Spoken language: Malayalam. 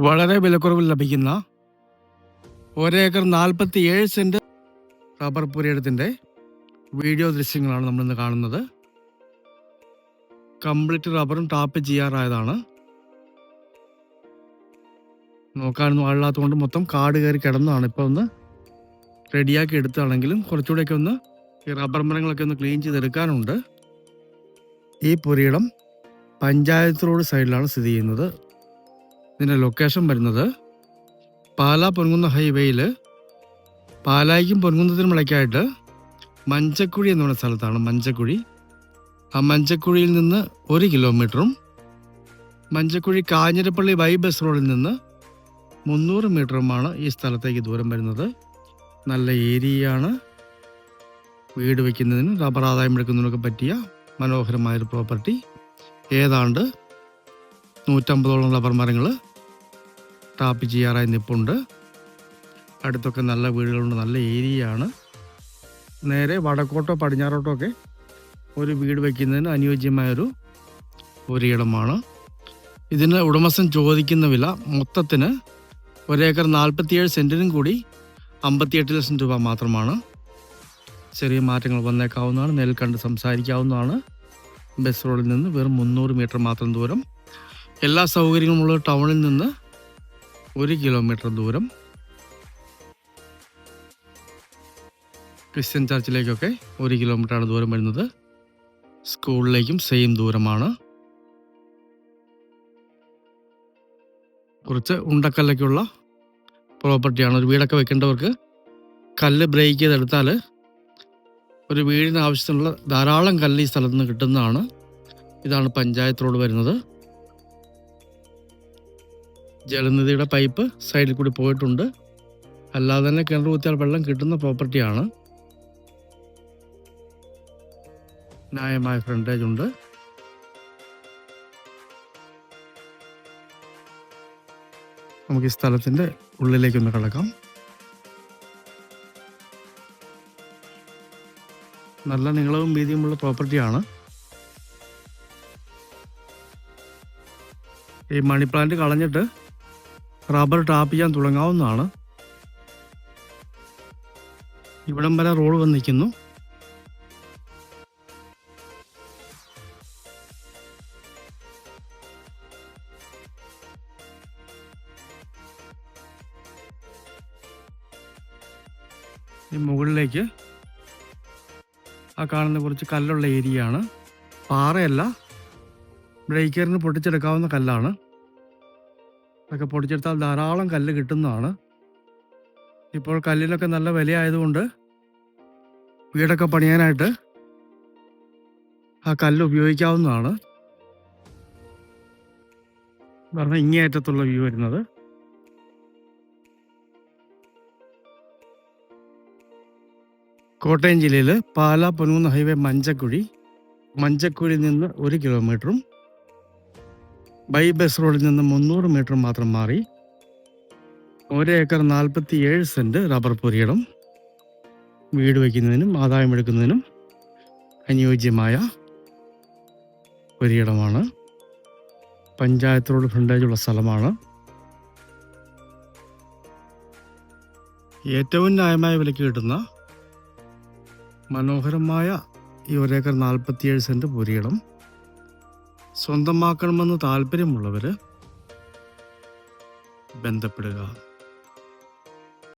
വളരെ വിലക്കുറവിൽ ലഭിക്കുന്ന ഒരേക്കർ 47 സെന്റ് റബ്ബർ പുരയിടത്തിൻ്റെ വീഡിയോ ദൃശ്യങ്ങളാണ് നമ്മളിന്ന് കാണുന്നത്. കംപ്ലീറ്റ് റബ്ബറും ടാപ്പ് ചെയ്യാറായതാണ്. നോക്കാനൊന്നും ആളില്ലാത്തതുകൊണ്ട് മൊത്തം കാട് കയറി കിടന്നതാണ്. ഇപ്പോൾ ഒന്ന് റെഡിയാക്കി എടുത്താണെങ്കിലും കുറച്ചുകൂടെയൊക്കെ ഒന്ന് ഈ റബ്ബർ മരങ്ങളൊക്കെ ഒന്ന് ക്ലീൻ ചെയ്തെടുക്കാനുണ്ട്. ഈ പുരയിടം പഞ്ചായത്ത് റോഡ് സൈഡിലാണ് സ്ഥിതി ചെയ്യുന്നത്. ഇതിൻ്റെ ലൊക്കേഷൻ വരുന്നത് പാലാ പൊൻകുന്ന ഹൈവേയിൽ പാലായ്ക്കും പൊൻകുന്നത്തിനും ഇടയ്ക്കായിട്ട് മഞ്ചക്കുഴി എന്ന് പറയുന്ന സ്ഥലത്താണ് മഞ്ചക്കുഴി. ആ മഞ്ചക്കുഴിയിൽ നിന്ന് 1 കിലോമീറ്ററും മഞ്ചക്കുഴി കാഞ്ഞിരപ്പള്ളി ബസ് റോഡിൽ നിന്ന് 300 മീറ്ററുമാണ് ഈ സ്ഥലത്തേക്ക് ദൂരം വരുന്നത്. നല്ല ഏരിയയാണ്. വീട് വയ്ക്കുന്നതിനും റബ്ബർ ആദായം എടുക്കുന്നതിനൊക്കെ പറ്റിയ മനോഹരമായൊരു പ്രോപ്പർട്ടി. ഏതാണ്ട് 150ഓളം റബ്ബർ മരങ്ങൾ ടാപ്പ് ചെയ്യാറായി നിൽപ്പുണ്ട്. അടുത്തൊക്കെ നല്ല വീടുകളുണ്ട്. നല്ല ഏരിയയാണ്. നേരെ വടക്കോട്ടോ പടിഞ്ഞാറോട്ടോ ഒക്കെ ഒരു വീട് വയ്ക്കുന്നതിന് അനുയോജ്യമായൊരു ഒരിടമാണ്. ഇതിന് ഉടമസ്ഥൻ ചോദിക്കുന്ന വില മൊത്തത്തിന് ഒരേക്കർ 47 സെൻറ്റിനും കൂടി 58 ലക്ഷം രൂപ മാത്രമാണ്. ചെറിയ മാറ്റങ്ങൾ വന്നേക്കാവുന്നതാണ്. നേരിൽ കണ്ട് സംസാരിക്കാവുന്നതാണ്. ബസ് റോഡിൽ നിന്ന് വെറും 300 മീറ്റർ മാത്രം ദൂരം. എല്ലാ സൗകര്യങ്ങളുമുള്ള ടൗണിൽ നിന്ന് 1 കിലോമീറ്റർ ദൂരം. ക്രിസ്ത്യൻ ചർച്ചിലേക്കൊക്കെ 1 കിലോമീറ്ററാണ് ദൂരം വരുന്നത്. സ്കൂളിലേക്കും സെയിം ദൂരമാണ്. കുറച്ച് ഉണ്ടക്കല്ലൊക്കെയുള്ള പ്രോപ്പർട്ടിയാണ്. ഒരു വീടൊക്കെ വെക്കേണ്ടവർക്ക് കല്ല് ബ്രേക്ക് ചെയ്തെടുത്താൽ ഒരു വീടിന് ആവശ്യത്തിനുള്ള ധാരാളം കല്ല് ഈ സ്ഥലത്ത് നിന്ന് കിട്ടുന്നതാണ്. ഇതാണ് പഞ്ചായത്ത് റോഡ് വരുന്നത്. ജലനിധിയുടെ പൈപ്പ് സൈഡിൽ കൂടി പോയിട്ടുണ്ട്. അല്ലാതെ തന്നെ കിണർ കുത്തിയാൽ വെള്ളം കിട്ടുന്ന പ്രോപ്പർട്ടിയാണ്. ന്യായമായ ഫ്രണ്ടേജ് ഉണ്ട്. നമുക്ക് ഈ സ്ഥലത്തിൻ്റെ ഉള്ളിലേക്കൊന്ന് കിടക്കാം. നല്ല നീളവും വീതിയുമുള്ള പ്രോപ്പർട്ടിയാണ്. ഈ മണി പ്ലാന്റ് കളഞ്ഞിട്ട് റബ്ബർ ടാപ്പ് ചെയ്യാൻ തുടങ്ങാവുന്നതാണ്. ഇവിടം വരെ റോഡ് വന്ന് നിൽക്കുന്നു. ഈ മുകളിലേക്ക് ആ കാണുന്ന കുറച്ച് കല്ലുള്ള ഏരിയയാണ്. പാറയല്ല, ബ്രേക്കറിന് പൊട്ടിച്ചെടുക്കാവുന്ന കല്ലാണ്. അതൊക്കെ പൊടിച്ചെടുത്താൽ ധാരാളം കല്ല് കിട്ടുന്നതാണ്. ഇപ്പോൾ കല്ലിനൊക്കെ നല്ല വിലയായതുകൊണ്ട് വീടൊക്കെ പണിയാനായിട്ട് ആ കല്ല് ഉപയോഗിക്കാവുന്നതാണ്. പറഞ്ഞാൽ ഇങ്ങേയറ്റത്തുള്ള വ്യൂ വരുന്നത്. കോട്ടയം ജില്ലയിൽ പാലാ പൊൻകുന്ന ഹൈവേ മഞ്ചക്കുഴിയിൽ നിന്ന് 1 കിലോമീറ്ററും ബസ് റോഡിൽ നിന്ന് 300 മീറ്റർ മാത്രം മാറി ഒരേക്കർ 47 സെന്റ് റബ്ബർ പുരയിടം വീട് വയ്ക്കുന്നതിനും ആദായം എടുക്കുന്നതിനും അനുയോജ്യമായ പുരയിടമാണ്. പഞ്ചായത്ത് റോഡ് ഫ്രണ്ടേജുള്ള സ്ഥലമാണ്. ഏറ്റവും ന്യായമായ വിലയ്ക്ക് കിട്ടുന്ന മനോഹരമായ ഈ ഒരേക്കർ 47 സെന്റ് പുരയിടം സ്വന്തമാക്കണമെന്ന് താല്പര്യമുള്ളവർ ബന്ധപ്പെടുക.